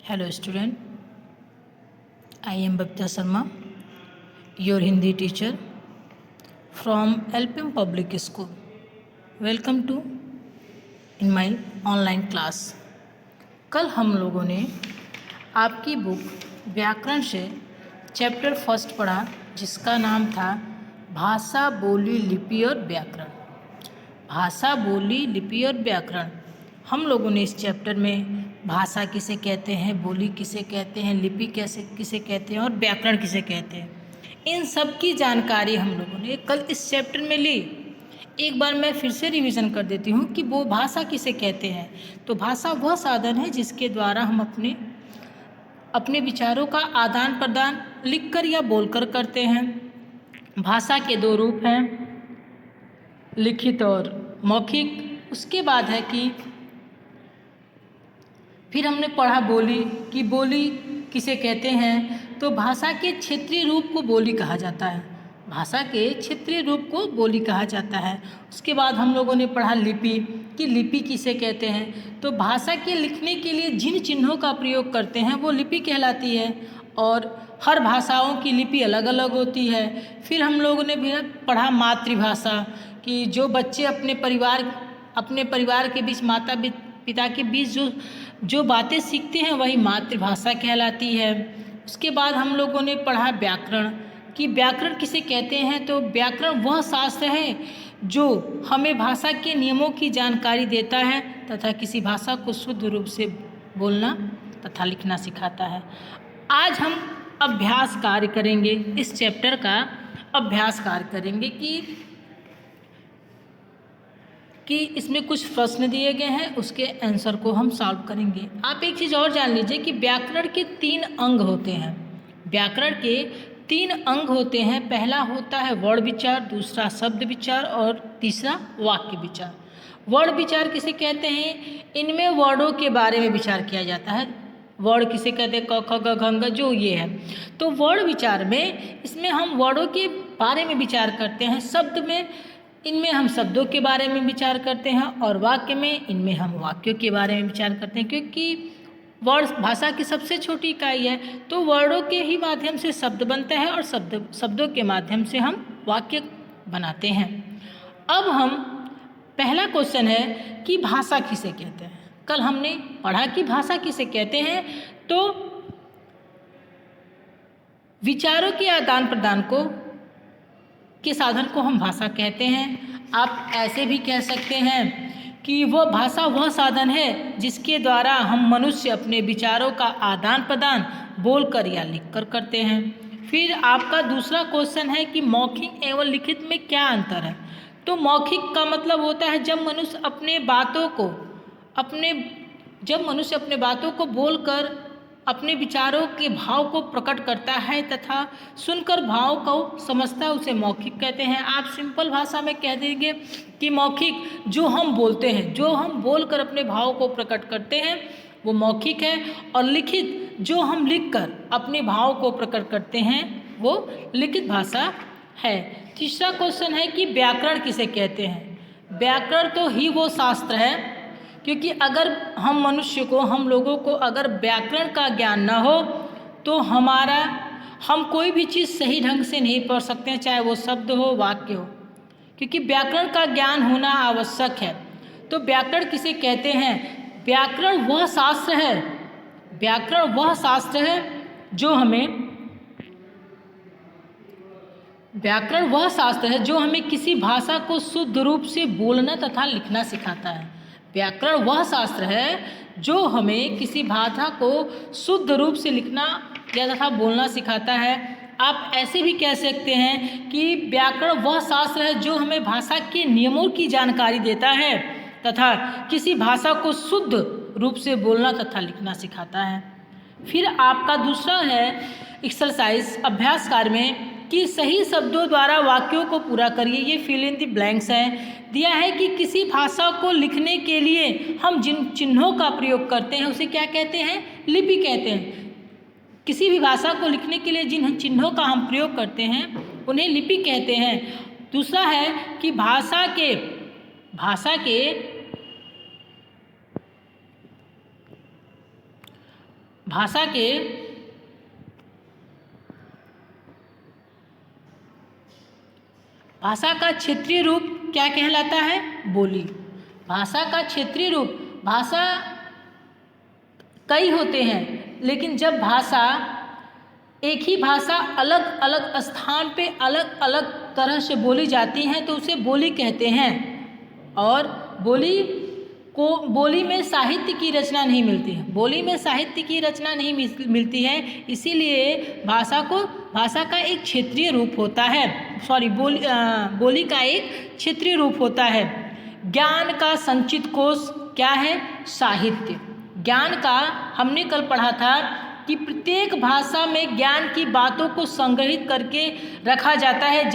Hello student, I am Babita Sharma, your Hindi teacher from LPM Public School. Welcome to in my online class. कल हम लोगों ने आपकी book व्याकरण से चैप्टर फर्स्ट पढ़ा जिसका नाम था भाषा, बोली, लिपि और व्याकरण। भाषा, बोली, लिपि और व्याकरण। हम लोगों ने इस चैप्टर में भाषा किसे कहते हैं, बोली किसे कहते हैं, लिपि किसे कहते हैं और व्याकरण किसे कहते हैं, इन सब की जानकारी हम लोगों ने कल इस चैप्टर में ली। एक बार मैं फिर से रिवीजन कर देती हूँ कि वो भाषा किसे कहते हैं। तो भाषा वह साधन है जिसके द्वारा हम अपने विचारों का आदान प्रदान लिखकर या बोलकर करते हैं। भाषा के दो रूप हैं, लिखित और मौखिक। उसके बाद है कि फिर हमने पढ़ा बोली कि बोली किसे कहते हैं। तो भाषा के क्षेत्रीय रूप को बोली कहा जाता है। भाषा के क्षेत्रीय रूप को बोली कहा जाता है। उसके बाद हम लोगों ने पढ़ा लिपि कि लिपि किसे कहते हैं। तो भाषा के लिखने के लिए जिन चिन्हों का प्रयोग करते हैं वो लिपि कहलाती है और हर भाषाओं की लिपि अलग अलग होती है। फिर हम लोगों ने भी पढ़ा मातृभाषा कि जो बच्चे अपने परिवार के बीच माता पिता के बीच जो बातें सीखते हैं वही मातृभाषा कहलाती है। उसके बाद हम लोगों ने पढ़ा व्याकरण कि व्याकरण किसे कहते हैं। तो व्याकरण वह शास्त्र है जो हमें भाषा के नियमों की जानकारी देता है तथा किसी भाषा को शुद्ध रूप से बोलना तथा लिखना सिखाता है। आज हम अभ्यास कार्य करेंगे, इस चैप्टर का अभ्यास कार्य करेंगे कि इसमें कुछ प्रश्न दिए गए हैं, उसके आंसर को हम सॉल्व करेंगे। आप एक चीज़ और जान लीजिए कि व्याकरण के 3 अंग होते हैं। व्याकरण के 3 अंग होते हैं। पहला होता है वर्ण विचार, दूसरा शब्द विचार और तीसरा वाक्य विचार। वर्ण विचार किसे कहते हैं? इनमें वर्णों के बारे में विचार किया जाता है। वर्ण किसे कहते हैं? क, ख, ग, घ, ङ, जो ये है। तो वर्ण विचार में इसमें हम वर्णों के बारे में विचार करते हैं। शब्द में इनमें हम शब्दों के बारे में विचार करते हैं और वाक्य में इनमें हम वाक्यों के बारे में विचार करते हैं। क्योंकि वर्ण भाषा की सबसे छोटी इकाई है तो वर्णों के ही माध्यम से शब्द बनता है और शब्दों के माध्यम से हम वाक्य बनाते हैं। अब हम पहला क्वेश्चन है कि भाषा किसे कहते हैं। कल हमने पढ़ा कि भाषा किसे कहते हैं। तो विचारों के आदान प्रदान के साधन को हम भाषा कहते हैं। आप ऐसे भी कह सकते हैं कि वह भाषा वह साधन है जिसके द्वारा हम मनुष्य अपने विचारों का आदान प्रदान बोलकर या लिखकर करते हैं। फिर आपका दूसरा क्वेश्चन है कि मौखिक एवं लिखित में क्या अंतर है। तो मौखिक का मतलब होता है जब मनुष्य अपने बातों को बोलकर अपने विचारों के भाव को प्रकट करता है तथा सुनकर भाव को समझता है, उसे मौखिक कहते हैं। आप सिंपल भाषा में कह देंगे कि मौखिक जो हम बोलते हैं, जो हम बोलकर अपने भाव को प्रकट करते हैं वो मौखिक है, और लिखित जो हम लिखकर अपने भाव को प्रकट करते हैं वो लिखित भाषा है। तीसरा क्वेश्चन है कि व्याकरण किसे कहते हैं। व्याकरण तो ही वो शास्त्र है क्योंकि अगर हम लोगों को अगर व्याकरण का ज्ञान ना हो तो हम कोई भी चीज़ सही ढंग से नहीं पढ़ सकते हैं, चाहे वो शब्द हो, वाक्य हो, क्योंकि व्याकरण का ज्ञान होना आवश्यक है। तो व्याकरण किसे कहते हैं? व्याकरण वह शास्त्र है जो हमें किसी भाषा को शुद्ध रूप से बोलना तथा लिखना सिखाता है। व्याकरण वह शास्त्र है जो हमें किसी भाषा को शुद्ध रूप से लिखना या तथा बोलना सिखाता है। आप ऐसे भी कह सकते हैं कि व्याकरण वह शास्त्र है जो हमें भाषा के नियमों की जानकारी देता है तथा किसी भाषा को शुद्ध रूप से बोलना तथा लिखना सिखाता है। फिर आपका दूसरा है एक्सरसाइज अभ्यास कार्य में कि सही शब्दों द्वारा वाक्यों को पूरा करिए। ये फिल इन द ब्लैंक्स है। दिया है कि किसी भाषा को लिखने के लिए हम जिन चिन्हों का प्रयोग करते हैं उसे क्या कहते हैं? लिपि कहते हैं। किसी भी भाषा को लिखने के लिए जिन चिन्हों का हम प्रयोग करते हैं उन्हें लिपि कहते हैं। दूसरा है कि भाषा के भाषा के भाषा का क्षेत्रीय रूप क्या कहलाता है? बोली। भाषा का क्षेत्रीय रूप, भाषा कई होते हैं, लेकिन जब भाषा एक ही भाषा अलग अलग स्थान पे अलग अलग तरह से बोली जाती हैं तो उसे बोली कहते हैं। और बोली में साहित्य की रचना नहीं मिलती है, बोली में साहित्य की रचना नहीं मिलती है, इसीलिए भाषा का एक क्षेत्रीय रूप होता है, बोली का एक क्षेत्रीय रूप होता है। ज्ञान का संचित कोश क्या है? साहित्य। ज्ञान का हमने कल पढ़ा था कि प्रत्येक भाषा में ज्ञान की बातों को संग्रहित करके रखा जाता है,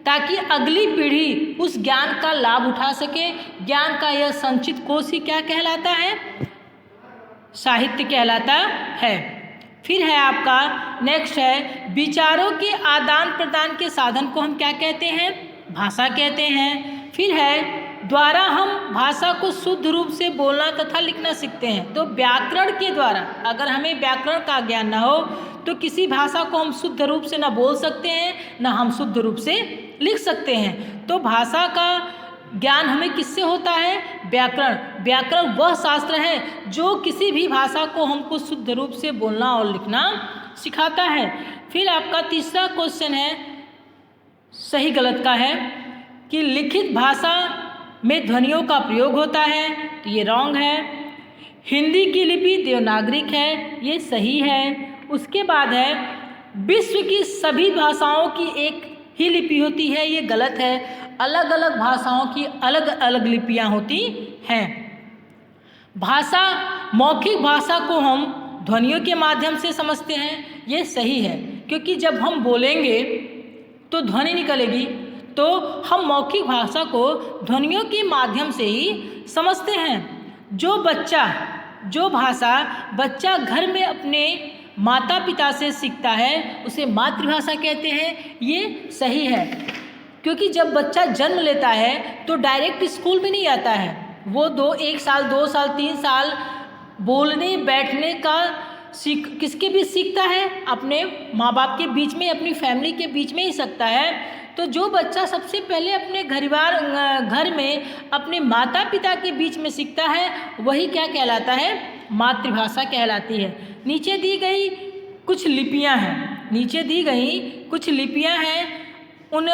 ताकि अगली पीढ़ी उस ज्ञान का लाभ उठा सके। ज्ञान का यह संचित कोश ही क्या कहलाता है? साहित्य कहलाता है। फिर है आपका नेक्स्ट है, विचारों के आदान प्रदान के साधन को हम क्या कहते हैं? भाषा कहते हैं। फिर है, द्वारा हम भाषा को शुद्ध रूप से बोलना तथा लिखना सीखते हैं। तो व्याकरण के द्वारा, अगर हमें व्याकरण का ज्ञान ना हो तो किसी भाषा को हम शुद्ध रूप से ना बोल सकते हैं, ना हम शुद्ध रूप से लिख सकते हैं। तो भाषा का ज्ञान हमें किससे होता है? व्याकरण। व्याकरण वह शास्त्र है जो किसी भी भाषा को हमको शुद्ध रूप से बोलना और लिखना सिखाता है। फिर आपका तीसरा क्वेश्चन है, सही गलत का है, कि लिखित भाषा में ध्वनियों का प्रयोग होता है, तो ये रॉन्ग है। हिंदी की लिपि देवनागरिक है, ये सही है। उसके बाद है, विश्व की सभी भाषाओं की एक ही लिपि होती है, ये गलत है। अलग अलग भाषाओं की अलग अलग लिपियां होती हैं। मौखिक भाषा को हम ध्वनियों के माध्यम से समझते हैं, ये सही है, क्योंकि जब हम बोलेंगे तो ध्वनि निकलेगी, तो हम मौखिक भाषा को ध्वनियों के माध्यम से ही समझते हैं। जो भाषा बच्चा घर में अपने माता पिता से सीखता है उसे मातृभाषा कहते हैं, ये सही है। क्योंकि जब बच्चा जन्म लेता है तो डायरेक्ट स्कूल में नहीं आता है, वो 1 साल 2 साल 3 साल बोलने बैठने का किसके बीच सीखता है? अपने माँ बाप के बीच में, अपनी फैमिली के बीच में ही सीखता है। तो जो बच्चा सबसे पहले अपने घर में अपने माता पिता के बीच में सीखता है वही क्या कहलाता है? मातृभाषा कहलाती है। नीचे दी गई कुछ लिपियां हैं, उन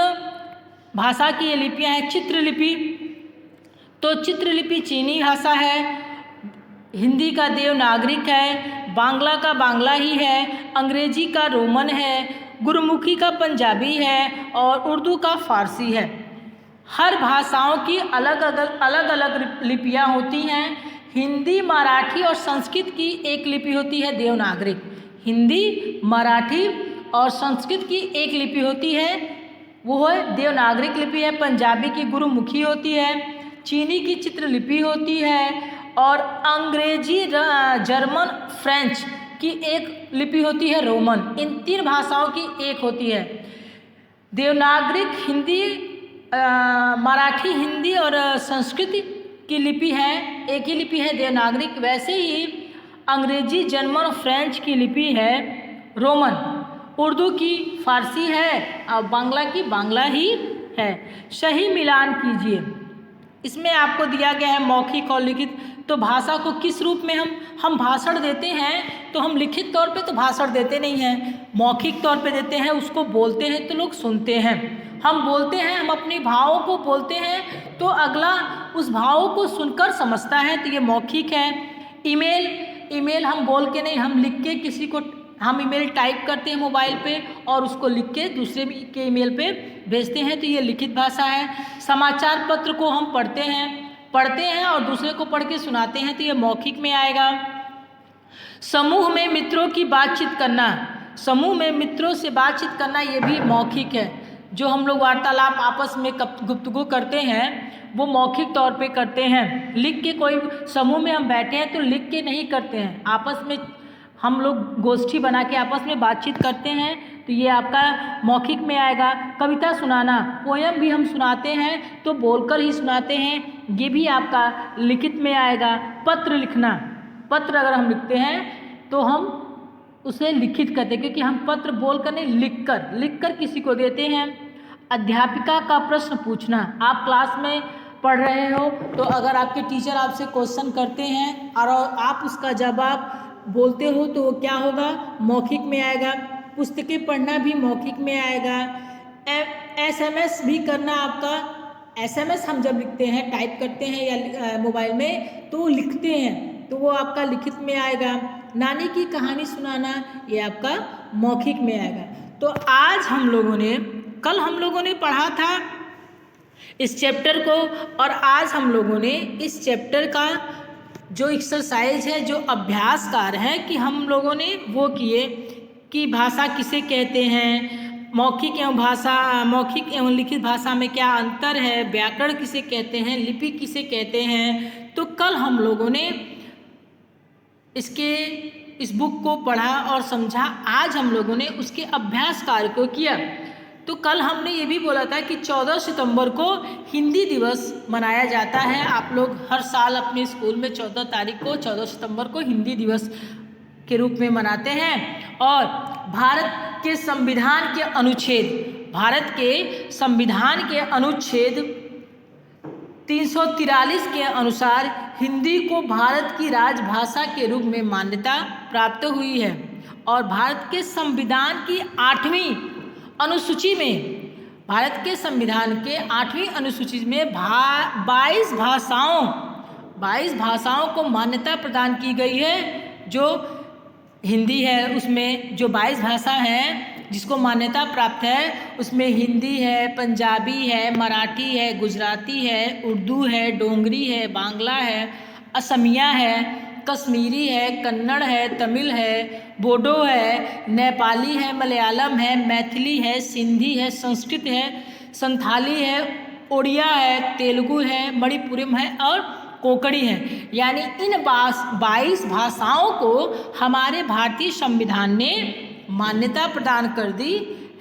भाषा की ये लिपियां हैं। चित्रलिपि, तो चित्रलिपि चीनी भाषा है, हिंदी का देवनागरिक है, बांग्ला का बांग्ला ही है, अंग्रेजी का रोमन है, गुरमुखी का पंजाबी है और उर्दू का फारसी है। हर भाषाओं की अलग अलग लिपियां होती हैं। हिंदी, मराठी और संस्कृत की एक लिपि होती है देवनागरिक। हिंदी, मराठी और संस्कृत की एक लिपि होती है, वो है देवनागरिक लिपि है। पंजाबी की गुरुमुखी होती है, चीनी की चित्रलिपि होती है और अंग्रेजी, जर्मन, फ्रेंच की एक लिपि होती है रोमन। इन 3 भाषाओं की एक होती है। देवनागरिक हिंदी, मराठी, हिंदी और संस्कृत की लिपि है, एक ही लिपि है देवनागरिक। वैसे ही अंग्रेजी, जर्मन, फ्रेंच की लिपि है रोमन, उर्दू की फारसी है और बांग्ला की बांग्ला ही है। सही मिलान कीजिए। इसमें आपको दिया गया है मौखिक और लिखित। तो भाषा को किस रूप में हम भाषण देते हैं, तो हम लिखित तौर पे तो भाषण देते नहीं हैं, मौखिक तौर पे देते हैं। उसको बोलते हैं तो लोग सुनते हैं। हम बोलते हैं, हम अपने भावों को बोलते हैं तो अगला उस भावों को सुनकर समझता है, तो ये मौखिक है। ईमेल हम बोल के नहीं, हम लिख के किसी को, हम ईमेल टाइप करते हैं मोबाइल पे और उसको लिख के दूसरे के ईमेल पे भेजते हैं, तो ये लिखित भाषा है। समाचार पत्र को हम पढ़ते हैं और दूसरे को पढ़ के सुनाते हैं, तो ये मौखिक में आएगा। समूह में मित्रों की बातचीत करना, समूह में मित्रों से बातचीत करना, ये भी मौखिक है। जो हम लोग वार्तालाप आपस में गुफ्तगू करते हैं वो मौखिक तौर पे करते हैं। लिख के, कोई समूह में हम बैठे हैं तो लिख के नहीं करते हैं, आपस में हम लोग गोष्ठी बना के आपस में बातचीत करते हैं, तो ये आपका मौखिक में आएगा। कविता सुनाना, पोयम भी हम सुनाते हैं तो बोलकर ही सुनाते हैं, ये भी आपका लिखित में आएगा। पत्र लिखना, पत्र अगर हम लिखते हैं तो हम उसे लिखित कहते हैं, क्योंकि हम पत्र बोलकर नहीं, लिखकर किसी को देते हैं। अध्यापिका का प्रश्न पूछना, आप क्लास में पढ़ रहे हो तो अगर आपके टीचर आपसे क्वेश्चन करते हैं और आप उसका जवाब बोलते हो तो क्या होगा, मौखिक में आएगा। पुस्तकें पढ़ना भी मौखिक में आएगा। SMS भी करना, आपका SMS हम जब लिखते हैं, टाइप करते हैं या मोबाइल में तो लिखते हैं, तो वो आपका लिखित में आएगा। नानी की कहानी सुनाना, ये आपका मौखिक में आएगा। तो आज कल हम लोगों ने पढ़ा था इस चैप्टर को, और आज हम लोगों ने इस चैप्टर का जो एक्सरसाइज है, जो अभ्यास कार्य है कि हम लोगों ने वो किए कि भाषा किसे कहते हैं, मौखिक एवं लिखित भाषा में क्या अंतर है, व्याकरण किसे कहते हैं, लिपि किसे कहते हैं। तो कल हम लोगों ने इस बुक को पढ़ा और समझा। आज हम लोगों ने उसके अभ्यास कार्य को किया। तो कल हमने ये भी बोला था कि 14 सितंबर को हिंदी दिवस मनाया जाता है। आप लोग हर साल अपने स्कूल में 14 सितंबर को हिंदी दिवस के रूप में मनाते हैं। और भारत के संविधान के अनुच्छेद 343 के अनुसार हिंदी को भारत की राजभाषा के रूप में मान्यता प्राप्त हुई है। और भारत के संविधान की 8वीं अनुसूची में, भारत के संविधान के 8वीं अनुसूची में 22 भाषाओं को मान्यता प्रदान की गई है। जो हिंदी है उसमें जो 22 भाषा हैं जिसको मान्यता प्राप्त है, उसमें हिंदी है, पंजाबी है, मराठी है, गुजराती है, उर्दू है, डोगरी है, बांग्ला है, असमिया है, कश्मीरी है, कन्नड़ है, तमिल है, बोडो है, नेपाली है, मलयालम है, मैथिली है, सिंधी है, संस्कृत है, संथाली है, ओडिया है, तेलुगु है, मणिपुरम है और कोंकणी है। यानी इन 22 भाषाओं को हमारे भारतीय संविधान ने मान्यता प्रदान कर दी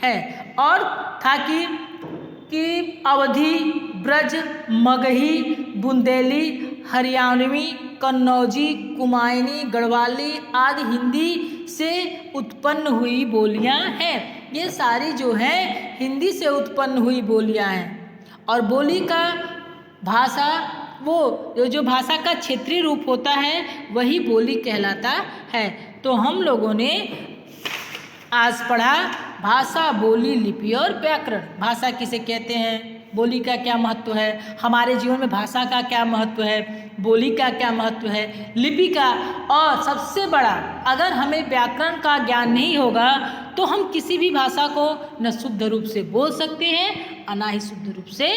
है। और था कि अवधी, ब्रज, मगही, बुंदेली, हरियाणवी, कन्नौजी, कुमायूनी, गढ़वाली आदि हिंदी से उत्पन्न हुई बोलियां हैं। ये सारी जो हैं हिंदी से उत्पन्न हुई बोलियां हैं। और बोली का भाषा, वो जो भाषा का क्षेत्रीय रूप होता है वही बोली कहलाता है। तो हम लोगों ने आज पढ़ा भाषा, बोली, लिपि और व्याकरण। भाषा किसे कहते हैं, बोली का क्या महत्व है, हमारे जीवन में भाषा का क्या महत्व है, बोली का क्या महत्व है, लिपि का, और सबसे बड़ा, अगर हमें व्याकरण का ज्ञान नहीं होगा तो हम किसी भी भाषा को न शुद्ध रूप से बोल सकते हैं और न ही शुद्ध रूप से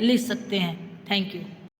लिख सकते हैं। Thank you.